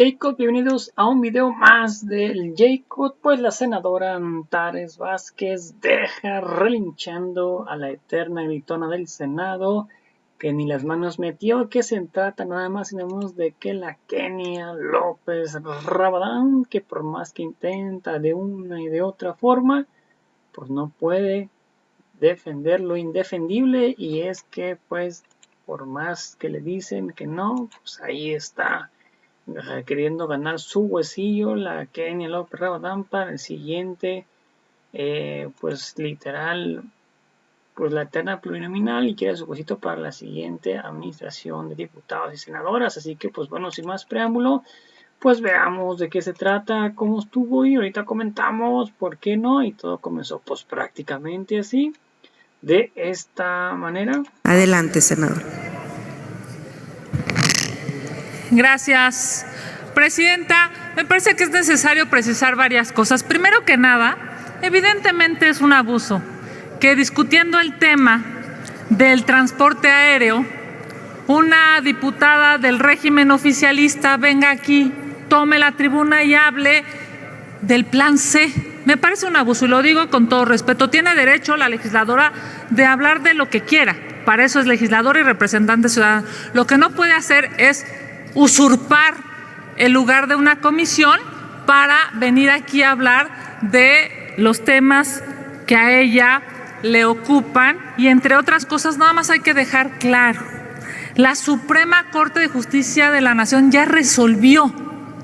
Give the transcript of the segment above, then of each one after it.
Jacob, bienvenidos a un video más del Jacob. Pues la senadora Antares Vázquez deja relinchando a la eterna gritona del Senado, que ni las manos metió, que se trata nada más y nada menos de que la Kenia López Rabadán, que por más que intenta de una y de otra forma, pues no puede defender lo indefendible, y es que pues por más que le dicen que no, pues ahí está queriendo ganar su huesillo la Kenia López Rabadán para el siguiente, pues literal, pues la eterna plurinominal, y quiere su huesito para la siguiente administración de diputados y senadoras. Así que pues bueno, sin más preámbulo, pues veamos de qué se trata, cómo estuvo, y ahorita comentamos por qué no. Y todo comenzó pues prácticamente así, de esta manera. Adelante, senador. Gracias, presidenta. Me parece que es necesario precisar varias cosas. Primero que nada, evidentemente es un abuso que, discutiendo el tema del transporte aéreo, una diputada del régimen oficialista venga aquí, tome la tribuna y hable del plan C. Me parece un abuso, y lo digo con todo respeto. Tiene derecho la legisladora de hablar de lo que quiera. Para eso es legisladora y representante ciudadano. Lo que no puede hacer es usurpar el lugar de una comisión para venir aquí a hablar de los temas que a ella le ocupan. Y entre otras cosas, nada más hay que dejar claro, la Suprema Corte de Justicia de la Nación ya resolvió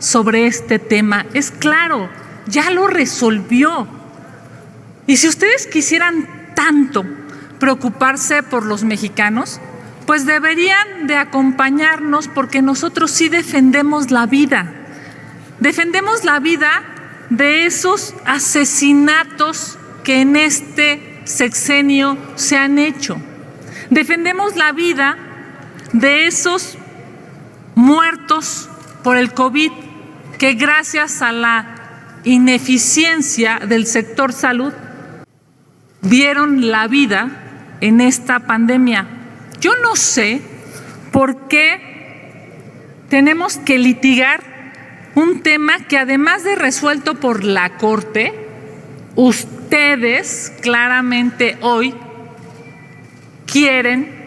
sobre este tema. Es claro, ya lo resolvió. Y si ustedes quisieran tanto preocuparse por los mexicanos, pues deberían de acompañarnos, porque nosotros sí defendemos la vida. Defendemos la vida de esos asesinatos que en este sexenio se han hecho. Defendemos la vida de esos muertos por el COVID, que gracias a la ineficiencia del sector salud dieron la vida en esta pandemia. Yo no sé por qué tenemos que litigar un tema que, además de resuelto por la Corte, ustedes claramente hoy quieren,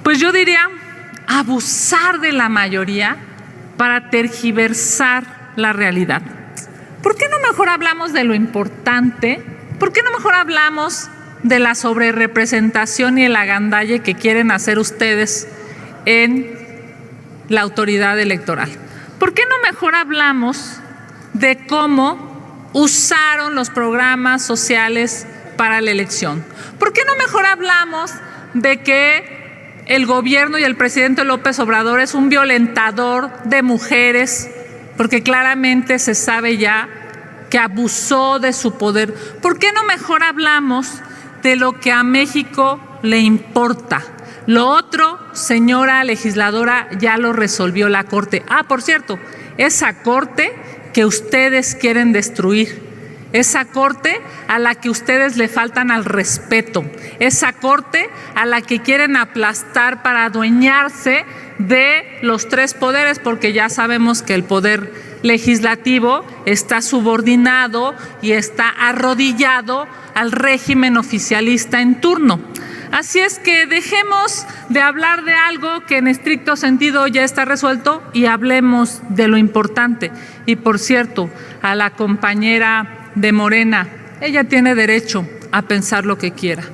pues yo diría, abusar de la mayoría para tergiversar la realidad. ¿Por qué no mejor hablamos de lo importante? ¿Por qué no mejor hablamos de la sobrerepresentación y el agandalle que quieren hacer ustedes en la autoridad electoral? ¿Por qué no mejor hablamos de cómo usaron los programas sociales para la elección? ¿Por qué no mejor hablamos de que el gobierno y el presidente López Obrador es un violentador de mujeres? Porque claramente se sabe ya que abusó de su poder. ¿Por qué no mejor hablamos de lo que a México le importa? Lo otro, señora legisladora, ya lo resolvió la Corte. Por cierto, esa Corte que ustedes quieren destruir, esa Corte a la que ustedes le faltan al respeto, esa Corte a la que quieren aplastar para adueñarse de los tres poderes, porque ya sabemos que el poder legislativo está subordinado y está arrodillado al régimen oficialista en turno. Así es que dejemos de hablar de algo que en estricto sentido ya está resuelto y hablemos de lo importante. Y por cierto, a la compañera de Morena, ella tiene derecho a pensar lo que quiera.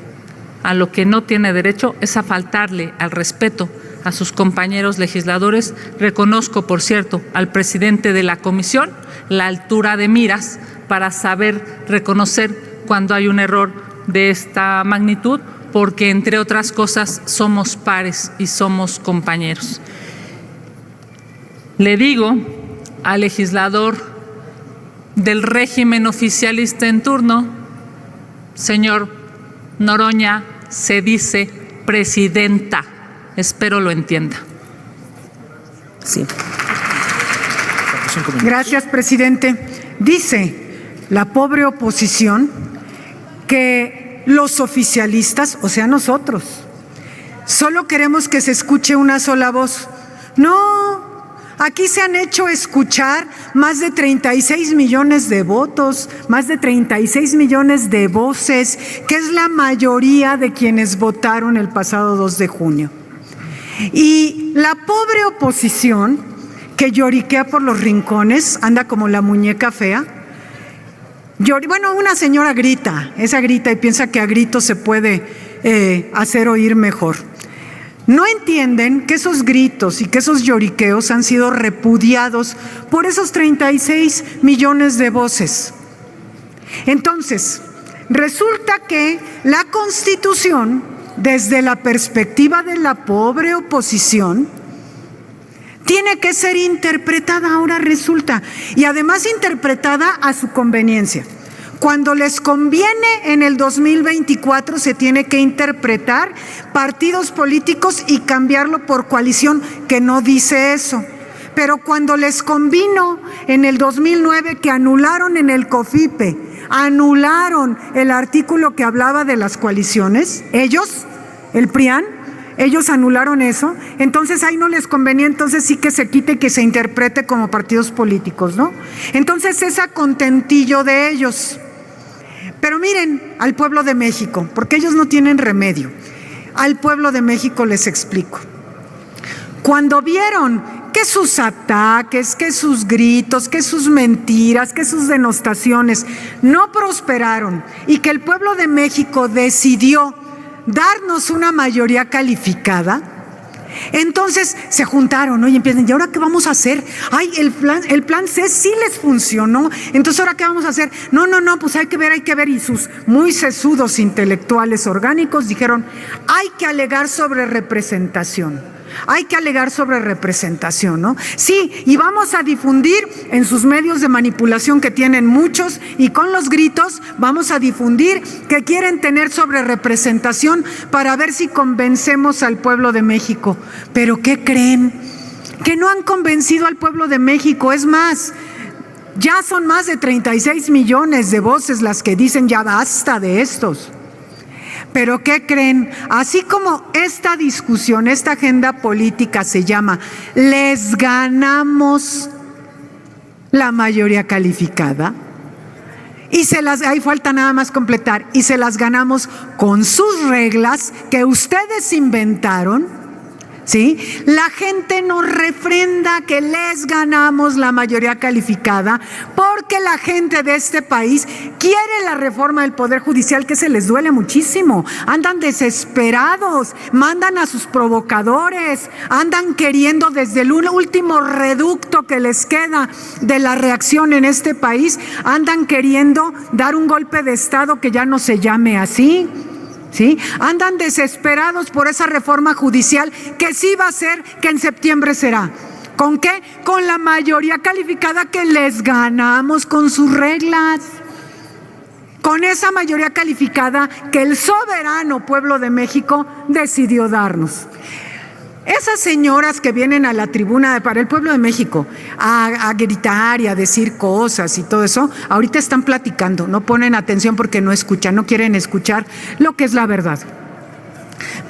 A lo que no tiene derecho es a faltarle al respeto a sus compañeros legisladores. Reconozco, por cierto, al presidente de la comisión la altura de miras para saber reconocer cuando hay un error de esta magnitud, porque entre otras cosas somos pares y somos compañeros. Le digo al legislador del régimen oficialista en turno, señor Noroña, se dice presidenta. Espero lo entienda. Sí. Gracias, presidente. Dice la pobre oposición que los oficialistas, o sea, nosotros, solo queremos que se escuche una sola voz. No, Aquí se han hecho escuchar más de 36 millones de votos, más de 36 millones de voces, que es la mayoría de quienes votaron el pasado 2 de junio. Y la pobre oposición, que lloriquea por los rincones, anda como la muñeca fea. Bueno, una señora grita, esa grita y piensa que a gritos se puede hacer oír mejor. No entienden que esos gritos y que esos lloriqueos han sido repudiados por esos 36 millones de voces. Entonces, resulta que la Constitución, desde la perspectiva de la pobre oposición, tiene que ser interpretada, ahora resulta, y además interpretada a su conveniencia. Cuando les conviene en el 2024 se tiene que interpretar partidos políticos y cambiarlo por coalición, que no dice eso. Pero cuando les convino en el 2009, que anularon en el COFIPE, anularon el artículo que hablaba de las coaliciones, ellos, el PRIAN, ellos anularon eso, entonces ahí no les convenía, entonces sí que se quite y que se interprete como partidos políticos, ¿no? Entonces es a contentillo de ellos. Pero miren al pueblo de México, porque ellos no tienen remedio. Al pueblo de México les explico. Cuando vieron que sus ataques, que sus gritos, que sus mentiras, que sus denostaciones no prosperaron y que el pueblo de México decidió darnos una mayoría calificada, entonces se juntaron, ¿no? Y empiezan, ¿y ahora qué vamos a hacer? Ay, el plan C sí les funcionó, entonces ¿ahora qué vamos a hacer? No, pues hay que ver, y sus muy sesudos intelectuales orgánicos dijeron, hay que alegar sobre representación. Hay que alegar sobre representación, ¿no? Sí, y vamos a difundir en sus medios de manipulación, que tienen muchos, y con los gritos vamos a difundir que quieren tener sobre representación para ver si convencemos al pueblo de México. ¿Pero qué creen? Que no han convencido al pueblo de México. Es más, ya son más de 36 millones de voces las que dicen ya basta de estos. Pero ¿qué creen? Así como esta discusión, esta agenda política se llama "les ganamos la mayoría calificada", y ahí falta nada más completar, y se las ganamos con sus reglas que ustedes inventaron, ¿sí? La gente nos refrenda que les ganamos la mayoría calificada porque la gente de este país quiere la reforma del Poder Judicial, que se les duele muchísimo. Andan desesperados, mandan a sus provocadores, andan queriendo desde el último reducto que les queda de la reacción en este país, andan queriendo dar un golpe de Estado que ya no se llame así. ¿Sí? Andan desesperados por esa reforma judicial que sí va a ser, que en septiembre será. ¿Con qué? Con la mayoría calificada que les ganamos con sus reglas. Con esa mayoría calificada que el soberano pueblo de México decidió darnos. Esas señoras que vienen a la tribuna para el pueblo de México a gritar y a decir cosas y todo eso, ahorita están platicando, no ponen atención porque no escuchan, no quieren escuchar lo que es la verdad.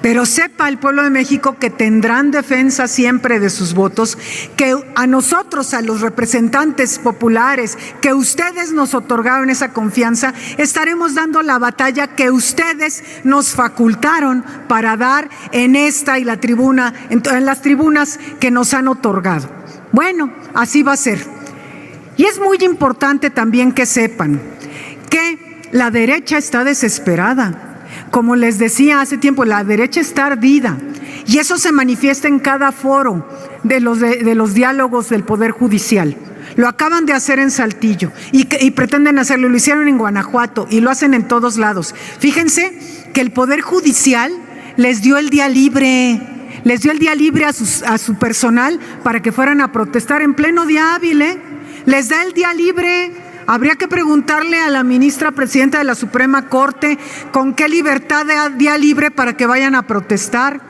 Pero sepa el pueblo de México que tendrán defensa siempre de sus votos, que a nosotros, a los representantes populares, que ustedes nos otorgaron esa confianza, estaremos dando la batalla que ustedes nos facultaron para dar en esta y la tribuna, en las tribunas que nos han otorgado. Bueno, así va a ser. Y es muy importante también que sepan que la derecha está desesperada. Como les decía hace tiempo, la derecha está ardida y eso se manifiesta en cada foro de los diálogos del Poder Judicial. Lo acaban de hacer en Saltillo y pretenden hacerlo, lo hicieron en Guanajuato y lo hacen en todos lados. Fíjense que el Poder Judicial les dio el día libre, a su personal para que fueran a protestar en pleno día hábil, les da el día libre. Habría que preguntarle a la ministra presidenta de la Suprema Corte con qué libertad de día libre para que vayan a protestar.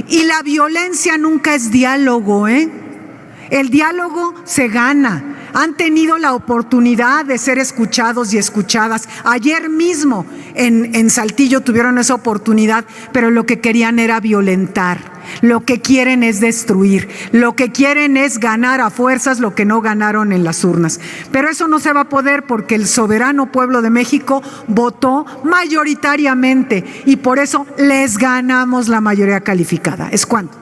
Y la violencia nunca es diálogo, El diálogo se gana. han tenido la oportunidad de ser escuchados y escuchadas. Ayer mismo en Saltillo tuvieron esa oportunidad, pero lo que querían era violentar. Lo que quieren es destruir, lo que quieren es ganar a fuerzas lo que no ganaron en las urnas. Pero eso no se va a poder porque el soberano pueblo de México votó mayoritariamente y por eso les ganamos la mayoría calificada. ¿Es cuánto?